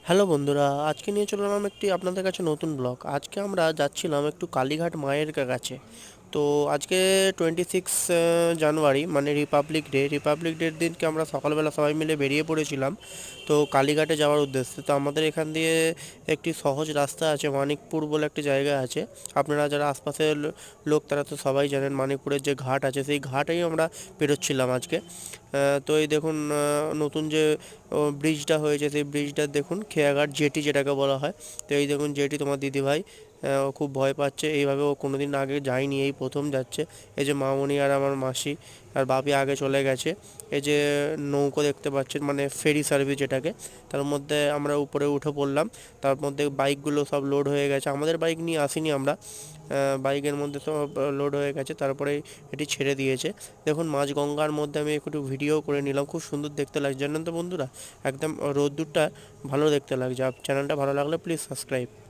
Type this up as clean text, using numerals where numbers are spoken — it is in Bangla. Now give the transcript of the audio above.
হ্যালো বন্ধুরা, আজকে নিয়ে চলে এলাম একটি আপনাদের কাছে নতুন ব্লগ। আজকে আমরা যাচ্ছিলাম একটু কালীঘাট মায়ের কাছে। তো আজকে 26 জানুয়ারি মানে রিপাবলিক ডের দিনকে আমরা সকালবেলা সবাই মিলে বেরিয়ে পড়েছিলাম তো কালীঘাটে যাওয়ার উদ্দেশ্যে। তো আমাদের এখান দিয়ে একটি সহজ রাস্তা আছে, মানিকপুর বলে একটি জায়গা আছে। আপনারা যারা আশপাশের লোক তারা তো সবাই জানেন, মানিকপুরের যে ঘাট আছে সেই ঘাটেই আমরা পেরোচ্ছিলাম আজকে। তো এই দেখুন, নতুন যে ব্রিজটা হয়েছে সেই ব্রিজটা দেখুন, খেয়াঘাট জেটি যেটাকে বলা হয়। তো এই দেখুন জেটি, তোমার দিদিভাই ও খুব ভয় পাচ্ছে, এইভাবে ও কোনোদিন আগে যায়নি, এই প্রথম যাচ্ছে। এই যে মামনি আর আমার মাসি আর বাপি আগে চলে গেছে। এই যে নৌকো দেখতে পাচ্ছেন, মানে ফেরি সার্ভিস যেটাকে, তার মধ্যে আমরা উপরে উঠে পড়লাম। তার মধ্যে বাইকগুলো সব লোড হয়ে গেছে, আমাদের বাইক নিয়ে আসিনি আমরা। বাইকের মধ্যে সব লোড হয়ে গেছে, তারপরে এটি ছেড়ে দিয়েছে। দেখুন মাঝ গঙ্গার মধ্যে আমি একটু ভিডিও করে নিলাম, খুব সুন্দর দেখতে লাগছে জানেন তো বন্ধুরা। একদম রোদ্দুরটা ভালো দেখতে লাগছে। চ্যানেলটা ভালো লাগলে প্লিজ সাবস্ক্রাইব।